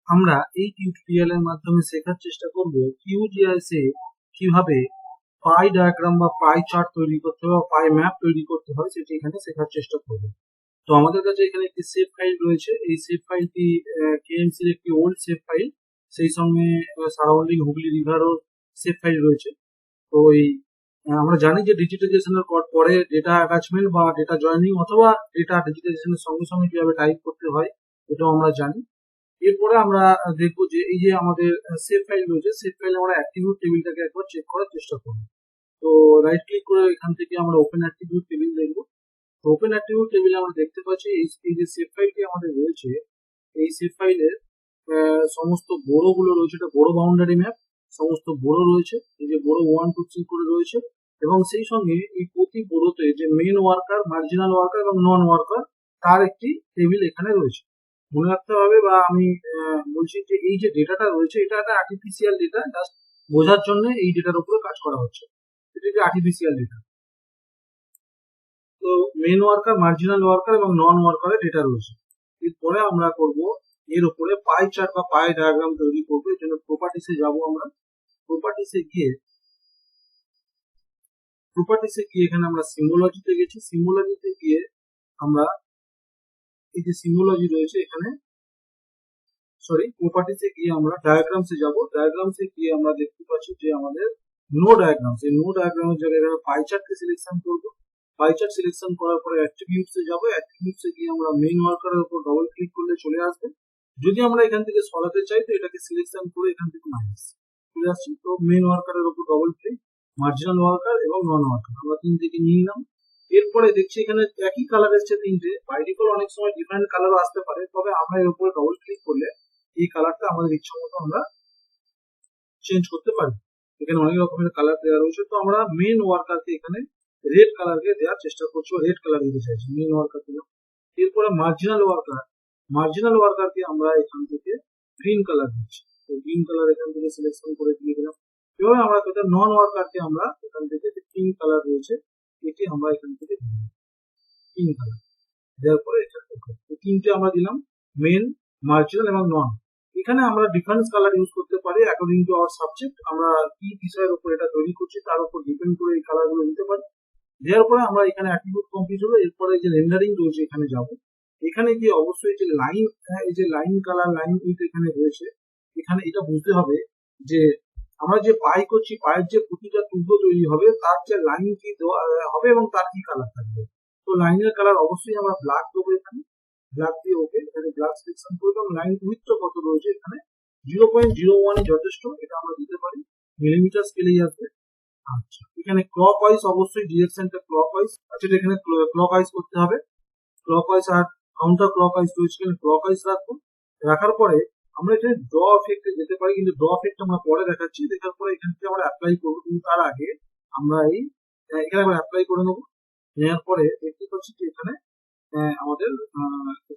আমরা এই টিউটোরিয়াল এর মাধ্যমে শেখার চেষ্টা করব QGIS এ কিভাবে পাই ডায়াগ্রাম বা পাই চার্ট তৈরি করতে হয় বা পাই ম্যাপ তৈরি করতে হয় সেটি এখানে শেখার চেষ্টা করব। তো আমাদের কাছে এখানে একটি সেভ ফাইল রয়েছে। এই সেভ ফাইলটি KMC এর একটি ওল্ড সেভ ফাইল, সেই সঙ্গে সারাউন্ডিং হুগলি রিভারও সেভ ফাইল রয়েছে। তো এই আমরা জানি যে ডিজিটাইজেশনের পরে ডেটা অ্যাটাচমেন্ট বা ডেটা জয়েনিং অথবা ডেটা ডিজিটাইজেশনের সঙ্গে সঙ্গে কিভাবে টাইপ করতে হয় এটাও আমরা জানি। এরপরে আমরা দেখবো যে এই যে আমাদের সেভ ফাইল রয়েছে, সেভ ফাইলে আমরা অ্যাট্রিবিউট টেবিলটাকে একবার চেক করার চেষ্টা করব। তো রাইট ক্লিক করে এখান থেকে আমরা ওপেন অ্যাট্রিবিউট টেবিল দেখবো। তো ওপেন অ্যাট্রিবিউট টেবিলে আমরা দেখতে পাচ্ছি এই যে সেভ ফাইলটি আমাদের রয়েছে, এই সেভ ফাইলের সমস্ত বড়গুলো রয়েছে, এটা বড় বাউন্ডারি ম্যাপ, সমস্ত বড় রয়েছে, এই যে বড় 1 2 3 করে রয়েছে, এবং সেই সঙ্গে এই প্রতি বড়তে যে মেন ওয়ার্কার, মার্জিনাল ওয়ার্কার এবং নন ওয়ার্কার তার একটি টেবিল এখানে রয়েছে। মনে রাখতে হবে, বা আমি বলছি যে এই যে ডেটাটা রয়েছে এটা একটা আর্টিফিশিয়াল ডেটা, জাস্ট বোঝার জন্য এই ডেটার উপরে কাজ করা হচ্ছে, এটা একটা আর্টিফিশিয়াল ডেটা। তো মেন ওয়ার্কার, মার্জিনাল ওয়ার্কার এবং নন ওয়ার্কারের ডেটা রয়েছে। এরপরে আমরা করব এর উপরে পাই চার্ট বা পাই ডায়াগ্রাম তৈরি করবো। এর জন্য প্রপার্টিসে যাব, আমরা প্রপার্টিসে গিয়ে এখানে আমরা সিম্বোলজিতে গেছি। সিম্বোলজিতে গিয়ে আমরা এই যে সিম্বোলজি রয়েছে এখানে, প্রপার্টিসে গিয়ে আমরা ডায়াগ্রামসে যাব। ডায়াগ্রামসে গিয়ে আমরা দেখতে পাচ্ছি যে আমাদের নো ডায়াগ্রাম, এই নো ডায়াগ্রামের জায়গায় পাই চার্টকে সিলেকশন করব। পাই চার্ট সিলেকশন করার পরে অ্যাট্রিবিউটসে যাব। অ্যাট্রিবিউটসে গিয়ে আমরা মেইন ওয়ার্কারের উপর ডবল ক্লিক করলে চলে আসবে। যদি আমরা এখান থেকে সরাতে চাই তো এটাকে সিলেকশন করে এখান থেকে মাইনাস চলে আসছি। তো মেইন ওয়ার্কারের উপর ডবল ক্লিক, মার্জিনাল ওয়ার্কার এবং নন ওয়ার্কার আমরা তিন থেকে নিয়ে নিলাম। এরপরে দেখছি এখানে একই কালার এসছে তিনটে, বাই ডিফল্ট অনেক সময় ডিফারেন্ট কালারও আসতে পারে, তবে আমরা এর উপরে ডবল ক্লিক করলে এই কালারটা আমাদের ইচ্ছা মতো আমরা চেঞ্জ করতে পারি। এখানে অনেক রকমের কালার দেওয়া রয়েছে, তো আমরা মেন ওয়ার্কারকে এখানে রেড কালারকে দেওয়ার চেষ্টা করছি, রেড কালার দিতে চাইছি, মেন ওয়ার্কার দিলাম। এরপরে মার্জিনাল ওয়ার্কারকে আমরা এখান থেকে গ্রিন কালার দিচ্ছি, তো গ্রিন কালার এখান থেকে সিলেকশন করে দিয়ে দিলাম। এভাবে আমরা নন ওয়ার্কারকে আমরা এখান থেকে যে পিঙ্ক কালার রয়েছে এটি আমরা এখান থেকে পিঙ্ক কালার দেওয়ার পরে তিনটে আমরা দিলাম, মেন, মার্জিনাল এবং নন। এখানে আমরা ডিফারেন্স কালার ইউজ করতে পারি অ্যাকর্ডিং টু আওয়ার সাবজেক্ট, আমরা কি বিষয়ের উপর এটা তৈরি করছি তার উপর ডিপেন্ড করে এই কালার গুলো দিতে পারি। দেওয়ার পরে আমরা এখানে অ্যাট্রিবিউট কমপ্লিট হলো। এরপরে যে রেন্ডারিং রয়েছে এখানে যাব, এখানে গিয়ে অবশ্যই যে লাইন, এই যে লাইন কালার, লাইন উইথ এখানে রয়েছে, এখানে এটা বুঝতে হবে যে আমরা যে পাই করছি, পায়ের যে প্রতিটা টুকরো তৈরি হবে তার যে লাইন কি হবে এবং তার কি কালার থাকবে। তো লাইনের কালার অবশ্যই আমরা ব্ল্যাক দেবো, এখানে ব্ল্যাক দিয়ে ওকে, এখানে ব্ল্যাক সিলেকশন করলাম। লাইন উইথটা কত রয়েছে এখানে 0.01 যথেষ্ট, এটা আমরা দিতে পারি, মিলিমিটার স্কেলেই আসবে। আচ্ছা, এখানে ক্লক ওয়াইজ অবশ্যই ডিরেকশনটা ক্লক ওয়াইজ, আচ্ছা এখানে ক্লক ওয়াইজ করতে হবে, ক্লক ওয়াইজ। আর কাউন্টার ক্লক ওয়াইজ রয়েছে, এখানে ক্লক ওয়াইজ রাখবো। রাখার পরে আমরা এখানে ড্র এফেক্টে যেতে পারি, কিন্তু ড্র এফেক্ট আমরা পরে দেখাচ্ছি। দেখার পরে এখান থেকে আমরা অ্যাপ্লাই করবো, কিন্তু তার আগে আমরা এখানে আমরা অ্যাপ্লাই করে নেবো। নেওয়ার পরে দেখতে পাচ্ছি যে এখানে আমাদের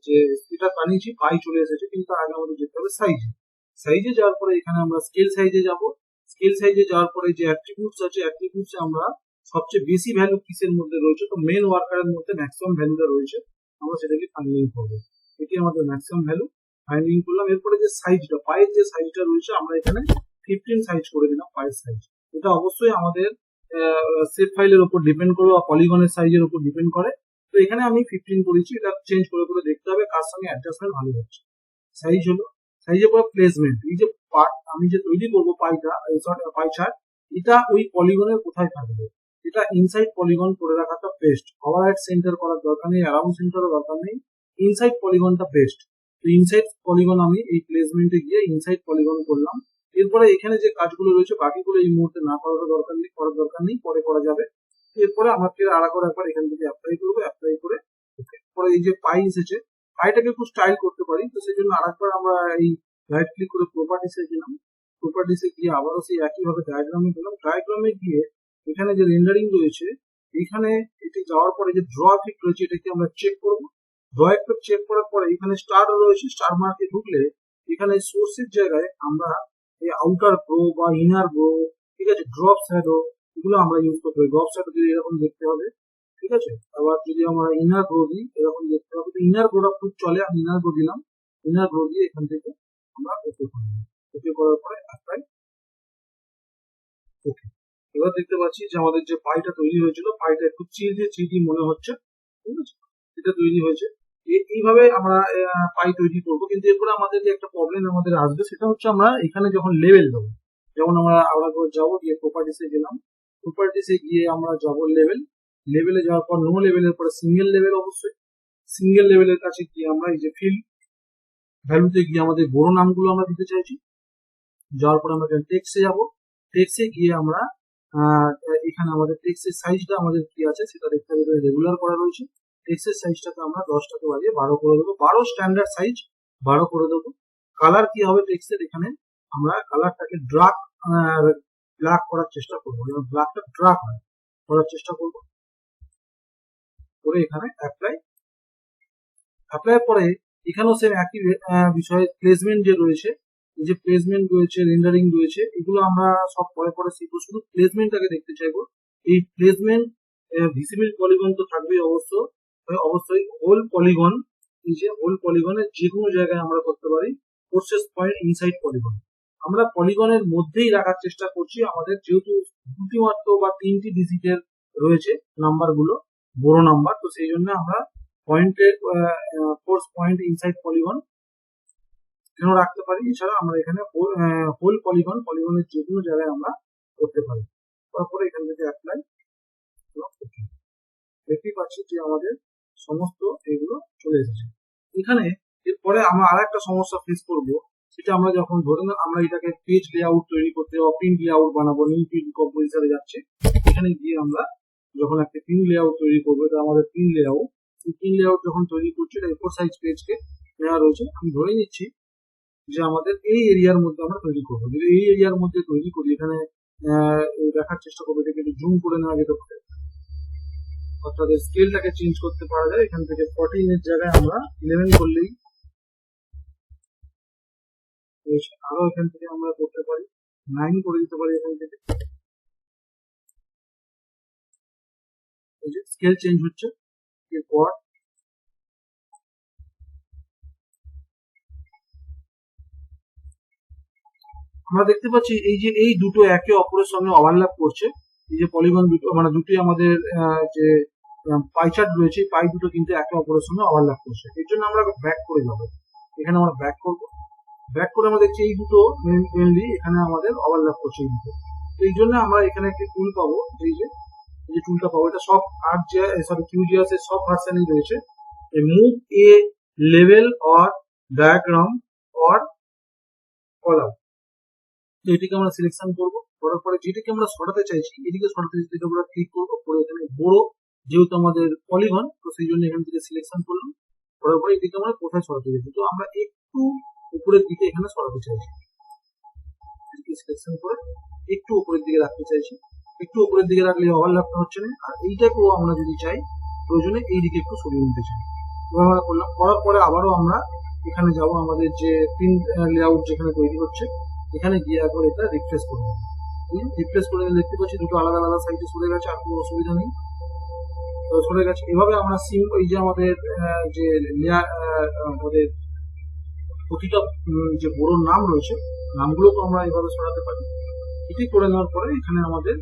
যে এটা বানিয়েছি পাই চলে এসেছে, কিন্তু তার আগে আমাদের যেতে হবে সাইজে যাওয়ার পরে এখানে আমরা স্কেল সাইজে যাব। স্কেল সাইজে যাওয়ার পরে যে অ্যাট্রিবিউটস আছে, অ্যাট্রিবিউটসে আমরা সবচেয়ে বেশি ভ্যালু কিসের মধ্যে রয়েছে, তো মেন ওয়ার্কারের মধ্যে ম্যাক্সিমাম ভ্যালুটা রয়েছে, আমরা সেটাকে ফাইন্ডিং করবো। এটি আমাদের ম্যাক্সিমাম ভ্যালু, ফাইন্ডিং করলাম। এরপরে যে সাইজটা, পায়ের যে সাইজটা রয়েছে আমরা এখানে 15 সাইজ করে দিলাম, পায়ের সাইজ। এটা অবশ্যই আমাদের সেভ ফাইলের উপর ডিপেন্ড করে বা পলিগনের সাইজের উপর ডিপেন্ড করে। তো এখানে আমি 15 করেছি, এটা চেঞ্জ করে করে দেখতে হবে কার সঙ্গে অ্যাডজাস্টমেন্ট ভালো হচ্ছে। সাইজ হলো, সাইজের পর প্লেসমেন্ট, এই যে পার্ট আমি যে তৈরি করবো পাইটা, পাই চার্ট, এটা ওই পলিগনের কোথায় থাকবে, এটা ইনসাইড পলিগন করে রাখাটা বেস্ট। ওভারহেড সেন্টার করার দরকার নেই, অ্যারাউন্ড সেন্টারের দরকার নেই, ইনসাইড পলিগনটা বেস্ট। তো ইনসাইড পলিগন আমি এই প্লেসমেন্টে গিয়ে ইনসাইড পলিগন করলাম। এরপরে এখানে যে কাজগুলো রয়েছে বাকিগুলো এই মুহূর্তে না করার দরকার নেই, পরে করা যাবে। এরপরে আমাকে একবার এখান থেকে অ্যাপ্লাই করবো, অ্যাপ্লাই করে পরে এই যে পাই এসেছে, পাইটাকে একটু স্টাইল করতে পারি, তো সেই জন্য আরেকবার আমরা এই রাইট ক্লিক করে প্রপার্টিসে গেলাম। প্রপার্টিসে গিয়ে আবারও সেই একইভাবে ডায়াগ্রামে গেলাম। ডায়াগ্রামে গিয়ে এখানে যে রেন্ডারিং রয়েছে, এখানে এটি যাওয়ার পরে যে ড্র এফেক্ট রয়েছে এটাকে আমরা চেক করব। ড্র এফেক্ট চেক করার পরে এখানে স্টার রয়েছে, স্টার মার্কে ঢুকলে এখানে সোর্সের জায়গায় আমরা এই আউটার গ্রো বা ইনার গ্রো, ঠিক আছে, ড্রপ শ্যাডো, এগুলো আমরা ইউজ করতে হবে। ড্রপ শ্যাডো দিয়ে এরকম দেখতে হবে, ঠিক আছে। আবার যদি আমরা ইনার গ্রো দিই এরকম দেখতে হবে, তো ইনার গ্রোটা খুব চলে, আমি ইনার গ্রো দিলাম। ইনার গ্রো দিয়ে এখান থেকে আমরা ওকে করব। ওকে করার পরে অ্যাপ্লাই ওকে। এবার দেখতে পাচ্ছি যে আমাদের যে পাইটা তৈরি হয়েছিল, পাইটা একটু চিড়ি মনে হচ্ছে, ঠিক আছে, এটা তৈরি হয়েছে। এইভাবে আমরা পাই তৈরি করব, কিন্তু এরপরে আমাদের যে একটা প্রবলেম আমাদের আসবে সেটা হচ্ছে আমরা এখানে যখন লেভেল দেবো, যেমন আমরা যাবো গিয়ে প্রপার্টিসে গেলাম, প্রপার্টিসে গিয়ে আমরা যাবো লেভেল, লেভেলে যাওয়ার পর নো লেভেলের পরে সিঙ্গেল লেভেল, অবশ্যই সিঙ্গেল লেভেলের কাছে গিয়ে আমরা এই যে ফিল্ড ভ্যালুতে গিয়ে আমাদের বড় নামগুলো আমরা দিতে চাইছি। যাওয়ার পর আমরা টেক্সটে যাব, টেক্সটে গিয়ে আমরা এখানে আমাদের টেক্সটের সাইজটা আমাদের কি আছে সেটা দেখতে হবে, রেগুলার করা রয়েছে। টেক্সটের সাইজটাকে আমরা 10টাকে বাড়িয়ে 12 করে দেবো, 12 স্ট্যান্ডার্ড সাইজ 12 করে দেবো। কালার কি হবে টেক্সটের, এখানে আমরা কালারটাকে ব্ল্যাক করার চেষ্টা করবো, যেন ব্ল্যাকটা ড্রাক হয় করার চেষ্টা করবো। করে এখানে অ্যাপ্লাই পরে এখানেও সেম একই বিষয়ে প্লেসমেন্ট যে রয়েছে, এই যে প্লেসমেন্ট রয়েছে, রেন্ডারিং রয়েছে, এগুলো আমরা সব পরে শিখবো। শুধু প্লেসমেন্টটাকে দেখতে চাইবো। এই প্লেসমেন্ট ভিজিবল পলিগন তো থাকবেই অবশ্যই হোল পলিগন, এই যে হোল পলিগনের যে কোনো জায়গায় আমরা করতে পারি ফোর্সেস পয়েন্ট ইনসাইড পলিগন। আমরা পলিগনের মধ্যেই রাখার চেষ্টা করছি, আমাদের যেহেতু দুটি মাত্র বা 3টি ডিজিটের রয়েছে নাম্বারগুলো, বড় নাম্বার, তো সেই জন্য আমরা পয়েন্টের ফোর্স পয়েন্ট ইনসাইড পলিগন কেন রাখতে পারি। এছাড়া আমরা এখানে হোল পলিগনের যে কোনো জায়গায় আমরা করতে পারি। তারপরে এখান থেকে অ্যাপ্লাই দেখতেই পাচ্ছি যে আমাদের সমস্ত এগুলো চলে এসেছে। এখানে এরপরে আমরা আর একটা সমস্যা ফেস করব, সেটা আমরা যখন ধরুন আমরা এটাকে পেজ লেআউট তৈরি করতে বা প্রিন্ট লেআউট বানাবো, নিউ প্রিন্ট কম্পোজিশনে যাচ্ছে, এখানে গিয়ে আমরা যখন একটা প্রিন্ট লেআউট তৈরি করবো, এটা আমাদের প্রিন্ট লেআউট যখন তৈরি করছি, এটা A4 সাইজ পেজকে নেওয়া রয়েছে। আমি ধরে নিচ্ছি যে আমাদের এই এরিয়ার মধ্যে আমরা তৈরি করবো। যদি এই এরিয়ার মধ্যে তৈরি করি, এখানে দেখার চেষ্টা করবো, এটাকে একটু জুম করে নেওয়া যেতে পারে, অর্থাৎ স্কেলটাকে চেঞ্জ করতে পারা যায়। এখান থেকে 14 এর জায়গায় আমরা 11 করলেই, আরো এখান থেকে আমরা করতে পারি 9 করে দিতে পারি। এখান থেকে এই যে স্কেল চেঞ্জ হচ্ছে, এরপর আমরা দেখতে পাচ্ছি এই যে এই দুটো একে অপরের সঙ্গে ওভারল্যাপ করছে। এই যে পলিগন দুটো মানে দুটি আমাদের যে পাই চার্ট রয়েছে, পাই দুটো কিন্তু একে অপরের সঙ্গে ওভারল্যাপ করছে। এর জন্য আমরা ব্যাক করে যাবো, এখানে আমরা ব্যাক করবো, ব্যাক করে আমরা দেখছি এই দুটো মেনলি এখানে আমাদের ওভারল্যাপ করছে এই দুটো। এই জন্য আমরা এখানে একটি টুল পাবো, এই যে টুলটা পাবো, এটা সব QGIS এর সব ভার্সনই রয়েছে, move A level or diagram or column. তো এটিকে আমরা সিলেকশন করবো, করার পরে যেটিকে আমরা সরাতে চাইছি এদিকে সরাতে চাইছি, আমরা ক্লিক করবো, করে এখানে বড় যেহেতু আমাদের পলিগন, তো সেই জন্য এখান থেকে সিলেকশন করলাম, করার পরে এদিকে আমরা কোথায় সরাতে চাইছি, তো আমরা একটু উপরের দিকে এখানে সরাতে চাইছি, সিলেকশন করে একটু উপরের দিকে রাখতে চাইছি। একটু উপরের দিকে রাখলে ওভারল্যাপটা হচ্ছে না, আর এইটাকেও আমরা যদি চাই প্রয়োজনে এই দিকে একটু সরিয়ে নিতে চাই। আমরা করলাম, করার পরে আবারও আমরা এখানে যাব, আমাদের যে প্রিন্ট লেআউট যেখানে তৈরি হচ্ছে এখানে গিয়ে একবার এটা রিফ্রেশ করবো। রিফ্রেশ করে দেখতে পাচ্ছি দুটো আলাদা আলাদা সাইডে সরে গেছে, আর কোনো অসুবিধা নেই, সরে গেছে। এভাবে আমরা এই যে আমাদের যে লেয়ার আমাদের প্রতিটা যে বড় নাম রয়েছে নামগুলোকে আমরা এভাবে সরাতে পারি। এটি করে নেওয়ার পরে এখানে আমাদের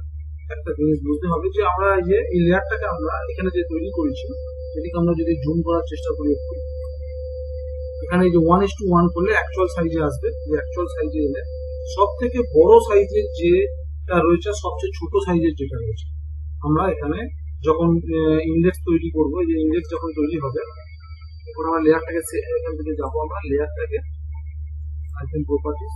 একটা জিনিস বুঝতে হবে যে আমরা এই লেয়ারটাকে আমরা এখানে যে তৈরি করেছি এটিকে আমরা যদি জুম করার চেষ্টা করি একটু, এখানে যে 1:1 করলে অ্যাকচুয়াল সাইজে আসবে। অ্যাকচুয়াল সাইজে এলে সব থেকে বড় সাইজের যেটা রয়েছে সবচেয়ে ছোট সাইজের যেটা রয়েছে, আমরা এখানে যখন ইন্ডেক্স তৈরি করবো, এই যে ইন্ডেক্স যখন তৈরি হবে তখন আমরা লেয়ারটাকে এখান থেকে যাবো, আমরা লেয়ারটাকে প্রপার্টিস,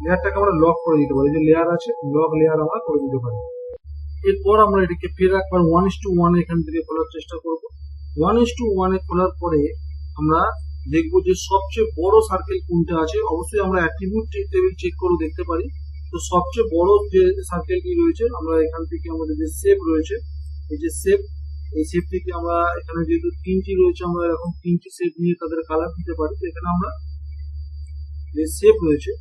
লেয়ারটাকে আমরা লক করে দিতে পারি, যে লেয়ার আছে লক লেয়ার আমরা করে দিতে পারি। এরপর আমরা এটাকে ফের একবার 1:1 এখান থেকে খোলার চেষ্টা করবো। 1:1 খোলার পরে আমরা দেখবো যে সবচেয়ে বড় সার্কেল কোনটা আছে। অবশ্যই আমরা অ্যাট্রিবিউট টেবিল চেক করে দেখতে পারি, তো সবচেয়ে বড় যে সার্কেলটি রয়েছে আমরা এখান থেকে আমাদের যে শেপ রয়েছে, এই যে শেপ, এই শেপ থেকে আমরা এখানে যেহেতু 3টি রয়েছে আমরা এরকম 3টি শেপ নিয়ে তাদের কালার দিতে পারি। তো এখানে আমরা যে শেপ রয়েছে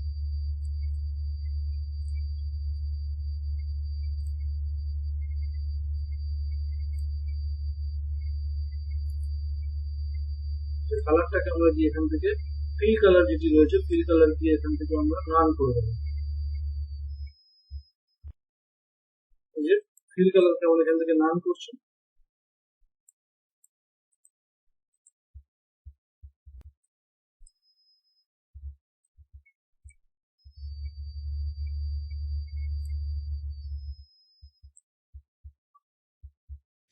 কালারটাকে আমরা দিয়ে এখান থেকে ফিল কালার যেটি রয়েছে ফিল কালার দিয়ে এখান থেকে আমরা রান করে দেবো। এই যে ফিল কালারকে আমরা এখান থেকে রান করছি।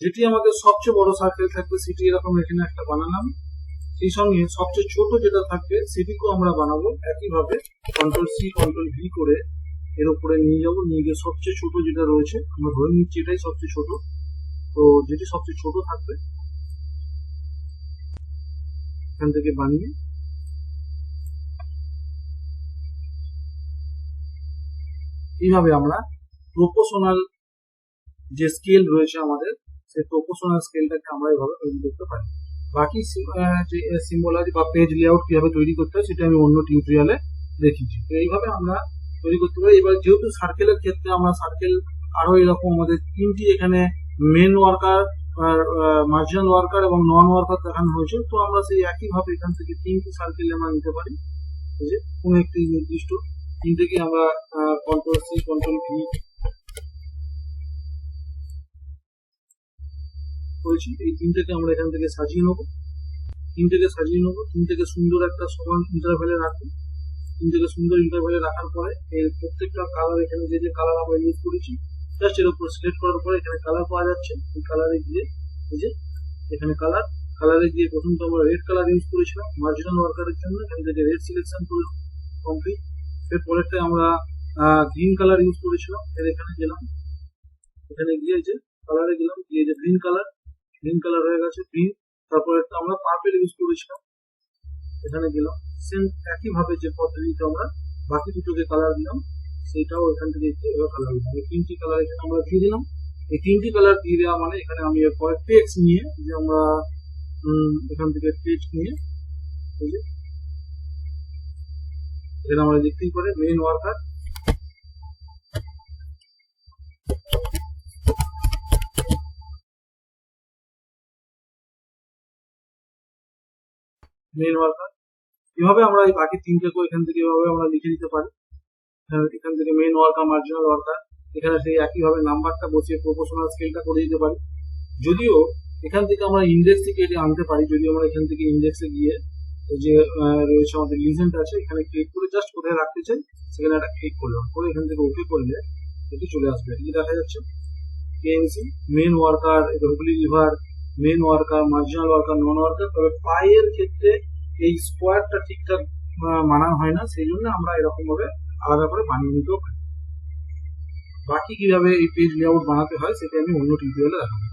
যেটি আমাদের সবচেয়ে বড় সার্কেল থাকবে সেটি এরকম এখানে একটা বানালাম, সেই সঙ্গে সবচেয়ে ছোট যেটা থাকবে সেটিকেও আমরা বানাবো একইভাবে কন্ট্রোল সি কন্ট্রোল ভি করে এর উপরে নিয়ে যাবো, নিয়ে গিয়ে সবচেয়ে ছোট যেটা রয়েছে আমরা ধরে নিচ্ছি এটাই সবচেয়ে ছোট, তো যেটি সবচেয়ে ছোট থাকবে এখান থেকে বানিয়ে এইভাবে আমরা প্রপোর্শনাল যে স্কেল রয়েছে আমাদের সেই প্রপোর্শনাল স্কেলটাকে আমরা এইভাবে তৈরি করতে পারি। বাকি যে সিম্বলারি বা পেজ লেআউট কিভাবে তৈরি করতে হয় সেটা আমি অন্য টিউটোরিয়ালে দেখিয়েছি। তো এইভাবে আমরা তৈরি করতে পারি। এবার যেহেতু সার্কেলের ক্ষেত্রে আমরা সার্কেল আরো এরকম আমাদের তিনটি এখানে মেন ওয়ার্কার, মার্জিনাল ওয়ার্কার এবং নন ওয়ার্কার দেখানো হয়েছে, তো আমরা সেই একইভাবে এখান থেকে তিনটি সার্কেল আমরা নিতে পারি। যে কোনো একটি নির্দিষ্ট তিনটেকে আমরা কন্ট্রোল সি কন্ট্রোল ভি করেছি, এই তিনটেকে আমরা এখান থেকে সাজিয়ে নেবো, তিনটেকে সুন্দর একটা সমান ইন্টারভ্যালে রাখবো। তিনটেকে সুন্দর ইন্টারভ্যালে রাখার পরে এর প্রত্যেকটা কালার এখানে যে কালার আমরা ইউজ করেছি জাস্ট এর উপর সিলেক্ট করার পরে এখানে কালার পাওয়া যাচ্ছে, এই কালারে গিয়ে এই যে এখানে কালারে গিয়ে প্রথম তো আমরা রেড কালার ইউজ করেছিলাম মার্জিনাল ওয়ার্কারের জন্য, এখান থেকে রেড সিলেকশন করে কমপ্লিট। এর পরেরটা আমরা গ্রিন কালার ইউজ করেছিলাম, এর এখানে গেলাম, এখানে গিয়ে যে কালারে গেলাম, গিয়ে যে গ্রিন কালার হয়ে গেছে গ্রিন। তারপরে আমরা পার্পল ইউজ করেছিলাম, এখানে গেলাম সেম একইভাবে যে পদ্ধতিতে আমরা বাকি দুটোকে কালার দিলাম সেটাও এখান থেকে কালার দিলাম। এই তিনটি কালার এখানে আমরা দিয়ে দিলাম। এই তিনটি কালার দিয়ে দেওয়া মানে এখানে আমি এরপরে টেক্সট নিয়ে যে আমরা এখান থেকে টেক্সট নিয়ে এই যে এখানে আমরা দেখতেই পারে মেন ওয়ার্কার, এভাবে আমরা এই বাকি তিনটেকেও এখান থেকে এভাবে আমরা লিখে দিতে পারি। এখান থেকে মেন ওয়ার্কার মার্জিনাল ওয়ার্কার এখানে সেই একইভাবে নাম্বারটা বসিয়ে প্রপোর্শনাল স্কেলটা করে দিতে পারি। যদিও এখান থেকে আমরা ইন্ডেক্স থেকে এটি আনতে পারি, যদি আমরা এখান থেকে ইন্ডেক্সে গিয়ে যে রয়েছে আমাদের লিজেন্ড আছে এখানে ক্লিক করে জাস্ট কোথায় রাখতে চাই সেখানে একটা ক্লিক করলাম, করে এখান থেকে ওকে করলে এটি চলে আসবে। এটি দেখা যাচ্ছে KMC main worker, Hooghly river, main worker, marginal worker, non worker. তবে পায়ের ক্ষেত্রে এই স্কোয়ারটা ঠিকঠাক মানানো হয় না, সেই জন্য আমরা এরকম ভাবে আলাদা করে বানিয়ে নিতেও পারি। বাকি কিভাবে এই পেজ লেআউট বানাতে হয় সেটা আমি অন্য টিউটোরিয়ালে দেখাবো।